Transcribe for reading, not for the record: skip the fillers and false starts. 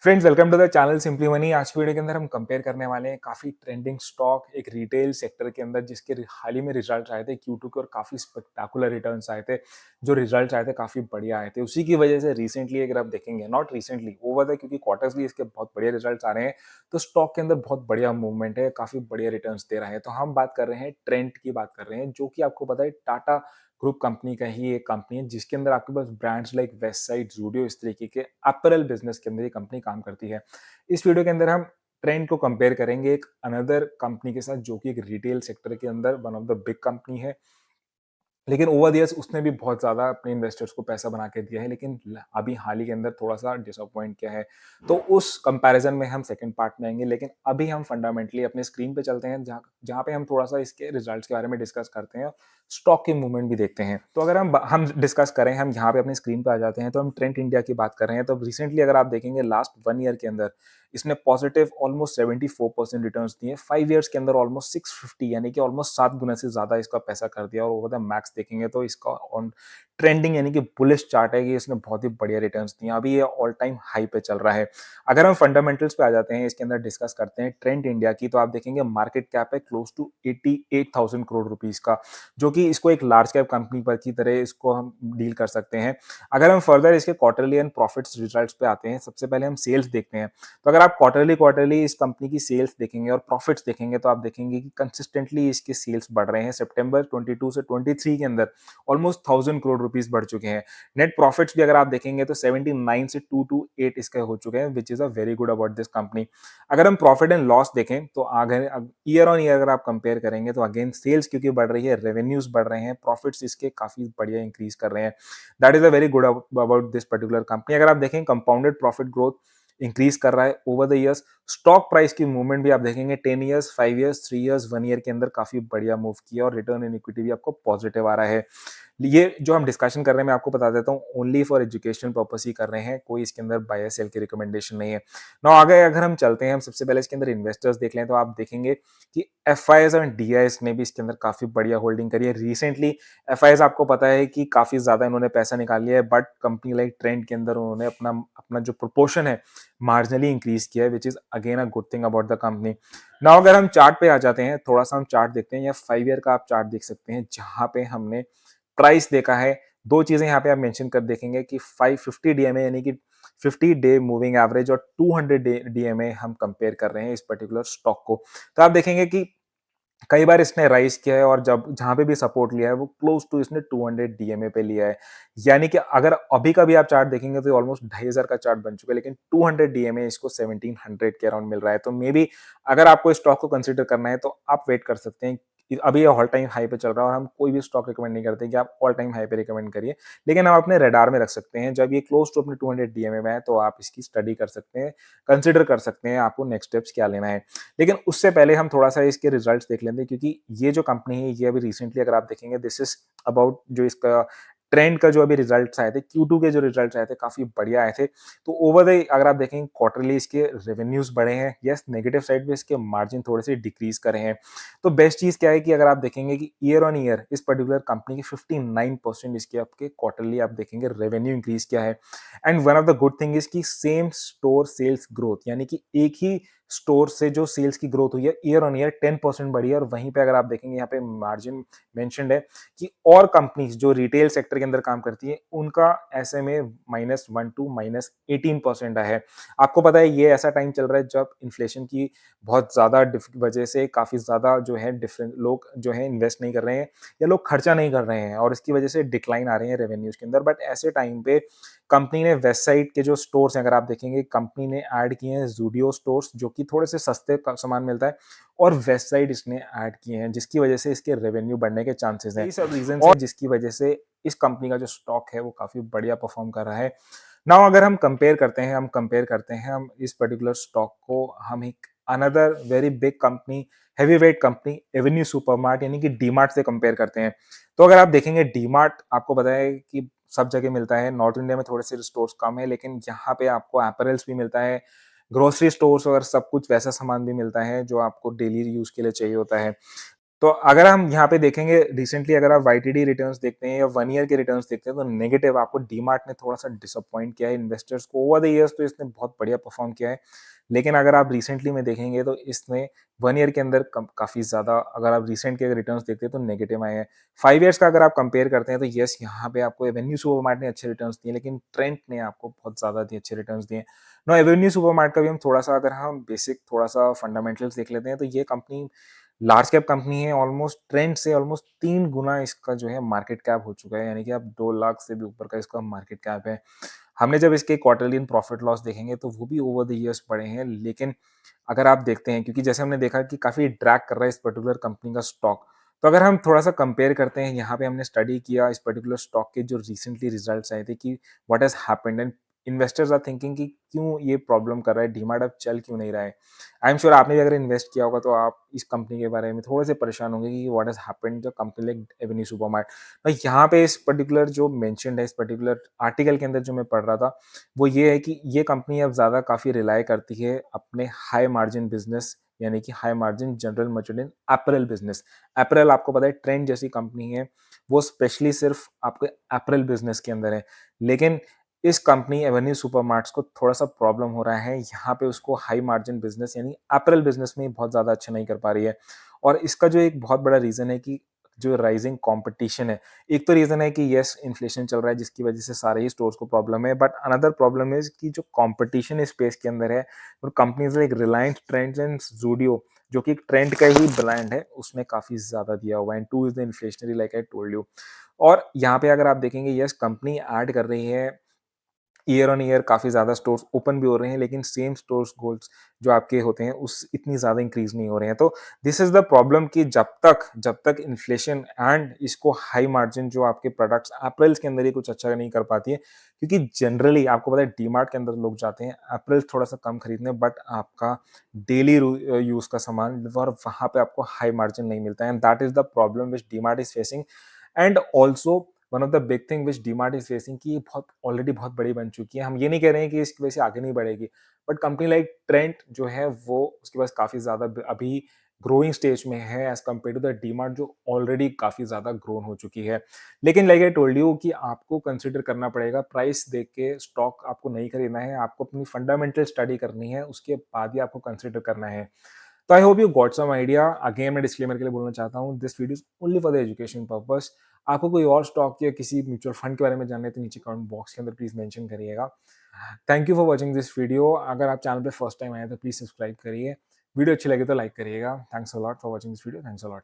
Friends welcome to the channel simply money. आज की video के अंदर हम कंपेयर करने वाले हैं काफ़ी ट्रेंडिंग स्टॉक एक रिटेल सेक्टर के अंदर जिसके हाल ही में रिजल्ट आए थे Q2 के और काफ़ी स्पेक्टाकुलर रिटर्न्स आए थे। जो रिजल्ट्स आए थे काफ़ी बढ़िया आए थे। उसी की वजह से रिसेंटली अगर आप देखेंगे नॉट रिसेंटली ओवर द क्योंकि क्वार्टर्सली इसके बहुत बढ़िया रिजल्ट्स आ रहे हैं तो स्टॉक के अंदर बहुत बढ़िया मूवमेंट है, काफ़ी बढ़िया रिटर्न्स दे रहा है। तो हम बात कर रहे हैं ट्रेंड की बात कर रहे हैं जो कि आपको पता है टाटा ग्रुप कंपनी का ही एक कंपनी है जिसके अंदर आपके पास ब्रांड्स लाइक वेस्टसाइड, ज़ूडियो इस तरीके के अपैरल बिजनेस के अंदर ये कंपनी काम करती है। इस वीडियो के अंदर हम ट्रेंड को कंपेयर करेंगे एक अनदर कंपनी के साथ जो कि एक रिटेल सेक्टर के अंदर one of the big company है। लेकिन ओवर द ईयर्स उसने भी बहुत ज़्यादा अपने इन्वेस्टर्स को पैसा बना के दिया है, लेकिन अभी हाल ही के अंदर थोड़ा-सा डिसअपॉइंट किया है। तो उस कंपैरिज़न में हम सेकंड पार्ट में आएँगे, लेकिन अभी हम फंडामेंटली अपने स्क्रीन पे चलते हैं जहाँ जहाँ पे हम थोड़ा-सा इसके रिजल्ट्स के बारे में डिस्कस करते हैं, स्टॉक की मूवमेंट भी देखते हैं। तो अगर हम डिस्कस करें, हम यहाँ पे अपनी स्क्रीन पे आ जाते हैं, तो हम ट्रेंड इंडिया की बात कर रहे हैं। तो रिसेंटली अगर आप देखेंगे लास्ट 1 ईयर के अंदर इसने पॉजिटिव ऑलमोस्ट 74% रिटर्न्स दिए। 5 इयर्स के अंदर ऑलमोस्ट 650 यानी कि ऑलमोस्ट 7 गुना से ज़्यादा इसका पैसा कर दिया और ओवर द मैक्स देखेंगे तो इसका ऑन ट्रेंडिंग यानी कि बुलिश चार्ट है कि इसने बहुत ही बढ़िया रिटर्न्स दिए। अभी ये ऑल टाइम हाई पे चल रहा है। अगर हम फंडामेंटल्स पे आ जाते हैं, इसके अंदर डिस्कस करते हैं ट्रेंड इंडिया की, तो आप देखेंगे मार्केट कैप है क्लोज टू 88,000 करोड़ रुपीस का, जो कि इसको एक लार्ज कैप कंपनी पर की तरह इसको हम डील कर सकते हैं। अगर हम फर्दर इसके क्वार्टरली एंड प्रॉफिट्स रिजल्ट्स पे आते हैं, सबसे पहले हम सेल्स देखते हैं। तो अगर आप क्वार्टरली इस कंपनी की सेल्स देखेंगे और प्रॉफिट्स देखेंगे तो आप देखेंगे कि कंसिस्टेंटली इसके सेल्स बढ़ रहे हैं। सितंबर 22 से 23 के अंदर ऑलमोस्ट 1000 करोड़ रुपीस बढ़ चुके हैं। नेट प्रॉफिट्स भी अगर आप देखेंगे तो 79 से 228 इसके हो चुके हैं, which is a very good about this company. अगर हम प्रॉफिट एंड लॉस देखें तो आगे ईयर ऑन ईयर अगर आप कंपेयर करेंगे तो अगेन सेल्स क्योंकि बढ़ रही है, रेवेन्यूज बढ़ रहे हैं, प्रॉफिट्स इसके काफी बढ़िया इंक्रीज कर रहे हैं। That is a very good about this particular company. अगर आप देखें कंपाउंडेड प्रॉफिट ग्रोथ इंक्रीज कर रहा है over the years. Stock price की मूवमेंट भी आप देखेंगे 10 इयर्स, 5 इयर्स, 3 इयर्स, 1 ईयर के अंदर काफी बढ़िया मूव किया और रिटर्न इन इक्विटी भी आपको पॉजिटिव आ रहा है। ये जो हम डिस्कशन कर रहे हैं मैं आपको बता देता हूँ ओनली फॉर एजुकेशन पर्पस ही कर रहे हैं, कोई इसके अंदर बाय सेल की रिकमेंडेशन नहीं है। नाउ आगे अगर हम चलते हैं, हम सबसे पहले इसके अंदर इन्वेस्टर्स देख लें तो आप देखेंगे कि एफ और डीआईएस ने भी इसके अंदर काफी बढ़िया होल्डिंग करी है। रिसेंटली एफ आपको पता है कि काफी ज्यादा इन्होंने पैसा निकाल लिया है, बट कंपनी लाइक ट्रेंड के अंदर उन्होंने अपना अपना जो प्रोपोर्शन है मार्जिनली इंक्रीज किया है, which is again a good thing about the company. Now अगर हम चार्ट पे आ जाते हैं, थोड़ा सा हम चार्ट देखते हैं, या 5 ईयर का आप चार्ट देख सकते हैं जहां पे हमने प्राइस देखा है। दो चीजें यहाँ पे आप मेंशन कर देखेंगे कि 550 डीएमए यानी कि 50 डे मूविंग एवरेज और 200 डीएमए हम कंपेयर कर रहे हैं इस पर्टिकुलर स्टॉक को। तो आप देखेंगे कि कई बार इसने राइज किया है और जब जहां पे भी सपोर्ट लिया है वो क्लोज टू इसने 200 डीएमए पे लिया है। यानी कि अगर अभी का भी आप चार्ट देखेंगे तो ऑलमोस्ट 2500 का चार्ट बन चुका है, लेकिन 200 डीएमए इसको 1700 के अराउंड मिल रहा है। तो मे बी अगर आपको इस स्टॉक को कंसिडर करना है तो आप वेट कर सकते हैं। अभी ये ऑल टाइम हाई पे चल रहा है और हम कोई भी स्टॉक रिकमेंड नहीं करते कि आप ऑल टाइम हाई पे रिकमेंड करिए, लेकिन हम अपने रडार में रख सकते हैं। जब ये क्लोज टू अपने 200 डीएमए में है तो आप इसकी स्टडी कर सकते हैं, कंसिडर कर सकते हैं आपको नेक्स्ट स्टेप्स क्या लेना है। लेकिन उससे पहले हम थोड़ा सा इसके रिजल्ट्स देख लेते हैं, क्योंकि ये जो कंपनी है ये अभी रिसेंटली अगर आप देखेंगे दिस इज अबाउट जो इसका ट्रेंड का जो अभी रिजल्ट्स आए थे, Q2 के जो रिजल्ट्स आए थे काफी बढ़िया आए थे। तो ओवर द अगर आप देखेंगे क्वार्टरली इसके रेवेन्यूज बढ़े हैं, यस नेगेटिव साइड पे इसके मार्जिन थोड़े से डिक्रीज करे हैं। तो बेस्ट चीज क्या है कि अगर आप देखेंगे कि ईयर ऑन ईयर इस पर्टिकुलर कंपनी की 59% इसके आपके क्वार्टरली आप देखेंगे रेवेन्यू इंक्रीज किया है। And one of the good thing is की सेम स्टोर सेल्स ग्रोथ, यानी कि एक ही स्टोर से जो सेल्स की ग्रोथ हुई है ईयर ऑन ईयर 10% बढ़ी है। और वहीं पे अगर आप देखेंगे यहाँ पे मार्जिन मेंशन्ड है कि और कंपनीज जो रिटेल सेक्टर के अंदर काम करती है उनका ऐसे में -1 टू -18% है। आपको पता है ये ऐसा टाइम चल रहा है जब इन्फ्लेशन की बहुत ज्यादा वजह से काफी ज्यादा जो है डिफरेंट लोग जो है इन्वेस्ट नहीं कर रहे हैं या लोग खर्चा नहीं कर रहे हैं और इसकी वजह से डिक्लाइन आ रही है रेवेन्यूज के अंदर। बट ऐसे टाइम पे कंपनी ने वेस्ट साइड के जो स्टोर्स हैं अगर आप देखेंगे, कंपनी ने ऐड किए हैं जूडियो स्टोर्स जो कि थोड़े से सस्ते सामान मिलता है, और वेस्ट साइड इसने ऐड किए हैं जिसकी वजह से इसके रेवेन्यू बढ़ने के चांसेस हैं। यही सब रीजन है जिसकी वजह से इस कंपनी का जो स्टॉक है वो काफी बढ़िया परफॉर्म कर रहा है। नाउ अगर हम कंपेयर करते हैं हम इस पर्टिकुलर स्टॉक को हम एक another very big company, heavy weight company Avenue supermart यानी कि डीमार्ट से कंपेयर करते हैं। तो अगर आप देखेंगे डीमार्ट आपको पता है कि सब जगह मिलता है, नॉर्थ इंडिया में थोड़े से स्टोर्स कम है, लेकिन यहाँ पे आपको एपरल्स भी मिलता है, ग्रोसरी स्टोर्स और सब कुछ वैसा सामान भी मिलता है जो आपको डेली यूज के लिए चाहिए होता है। तो अगर हम यहाँ पे देखेंगे रिसेंटली अगर आप वाईटीडी रिटर्न्स देखते हैं या 1 ईयर के रिटर्न्स देखते हैं तो नेगेटिव आपको डीमार्ट ने थोड़ा-सा डिसअपॉइंट किया है इन्वेस्टर्स को। ओवर द ईयर्स तो इसने बहुत बढ़िया परफॉर्म किया है। लेकिन अगर आप रिसेंटली में देखेंगे तो इसने 1 ईयर के अंदर कम काफ़ी ज़्यादा अगर आप रिसेंट के रिटर्न्स देखते हैं तो नेगेटिव आए हैं। 5 ईयर्स का अगर आप कंपेयर करते हैं तो येस यहाँ पे आपको एवेन्यू सुपरमार्ट ने अच्छे रिटर्न्स दिए लेकिन ट्रेंट ने आपको बहुत ज़्यादा अच्छे रिटर्न्स दिए। नो एवेन्यू सुपरमार्ट का भी हम थोड़ा-सा अगर हम बेसिक थोड़ा-सा फंडामेंटल्स देख लेते हैं तो ये कंपनी लार्ज कैप कंपनी है ऑलमोस्ट ट्रेंड से ऑलमोस्ट 3 गुना इसका जो है मार्केट कैप हो चुका है, यानी कि अब 2 लाख से भी ऊपर का इसका मार्केट कैप है। हमने जब इसके क्वार्टरली प्रॉफिट लॉस देखेंगे तो वो भी ओवर द ईयर्स बढ़े हैं, लेकिन अगर आप देखते हैं क्योंकि जैसे हमने देखा कि काफ़ी ड्रैग कर रहा है इस पर्टिकुलर कंपनी का स्टॉक, तो अगर हम थोड़ा-सा कंपेयर करते हैं, यहाँ पे हमने स्टडी किया इस पर्टिकुलर स्टॉक के जो रिसेंटली रिजल्ट्स आए थे कि what has happened and investors are thinking कि क्यों ये प्रॉब्लम कर रहा है, डीमार्ट अब चल क्यों नहीं रहा है। आई एम श्योर आपने भी अगर इन्वेस्ट किया होगा तो आप इस कंपनी के बारे में थोड़े से परेशान होंगे कि what has happened the company like Avenue supermart. तो यहाँ पे इस पर्टिकुलर जो मेंशन्ड है, इस पर्टिकुलर आर्टिकल के अंदर जो मैं पढ़ रहा था, वो ये है कि ये कंपनी अब ज़्यादा काफ़ी रिलाय करती है अपने हाई मार्जिन बिज़नेस यानी कि high margin general merchandise apparel business. Apparel आपको पता है ट्रेंड जैसी कंपनी है, वो स्पेशली सिर्फ़ आपके अपैरेल बिज़नेस के अंदर है। लेकिन इस कंपनी एवेन्यू सुपरमार्ट्स को थोड़ा-सा प्रॉब्लम हो रहा है, यहाँ पे उसको हाई मार्जिन बिज़नेस यानी अपैरेल बिज़नेस में बहुत ज़्यादा अच्छा नहीं कर पा रही है। और इसका जो एक बहुत बड़ा रीज़न है कि जो राइज़िंग कॉम्पिटिशन है। एक तो रीज़न है कि येस इन्फ्लेशन चल रहा है जिसकी वज़ह से सारे ही स्टोर्स को प्रॉब्लम है, बट अनदर प्रॉब्लम इज़ कि जो कॉम्पिटिशन इस स्पेस के अंदर है और companies like Reliance trends and Zudio जो कि एक ट्रेंड का ही ब्रांड है, उसमें काफ़ी ज़्यादा दिया हुआ है and 2 is the inflationary like I told you. और यहाँ पे अगर आप देखेंगे येस कंपनी ऐड कर रही है ईयर ऑन ईयर काफ़ी ज़्यादा स्टोर्स ओपन भी हो रहे हैं, लेकिन सेम स्टोर्स गोल्स जो आपके होते हैं, उस इतनी ज़्यादा इंक्रीज़ नहीं हो रहे हैं। तो दिस इज़ द प्रॉब्लम कि जब तक इन्फ्लेशन एंड इसको हाई मार्जिन जो आपके प्रोडक्ट्स अपैरेल्स के अंदर ही कुछ अच्छा नहीं कर पाती है, क्योंकि जनरली आपको पता है डीमार्ट के अंदर लोग जाते हैं अपैरेल्स थोड़ा-सा कम खरीदने बट आपका डेली यूज़ का सामान और वहाँ पे आपको हाई मार्जिन नहीं मिलता है and that is the problem which DMart is facing and also one of the big thing which DMart is facing कि ये बहुत ऑलरेडी बहुत बड़ी बन चुकी है। हम ये नहीं कह रहे हैं कि इसकी वजह से आगे नहीं बढ़ेगी, बट कंपनी लाइक ट्रेंट जो है वो उसके पास काफ़ी ज़्यादा अभी ग्रोइंग स्टेज में है as compare to the DMart जो ऑलरेडी काफ़ी ज़्यादा ग्रोन हो चुकी है। लेकिन लाइक आई टोल्ड यू कि आपको कंसिडर करना पड़ेगा प्राइस देख के स्टॉक आपको नहीं खरीदना है, आपको अपनी फंडामेंटल स्टडी करनी है, उसके बाद ही आपको कंसिडर करना है। तो I hope you got some idea. Again मैं डिस्क्लेमर के लिए बोलना चाहता हूँ this video is only for the education purpose. आपको कोई और स्टॉक या किसी म्यूचुअल फंड के बारे में जानना है तो नीचे कमेंट बॉक्स के अंदर प्लीज मेंशन करिएगा। Thank you for watching this video. अगर आप चैनल पे फर्स्ट टाइम आए तो प्लीज सब्सक्राइब करिए। वीडियो अच्छी लगे तो लाइक करिएगा। Thanks a lot for watching this video. Thanks a lot.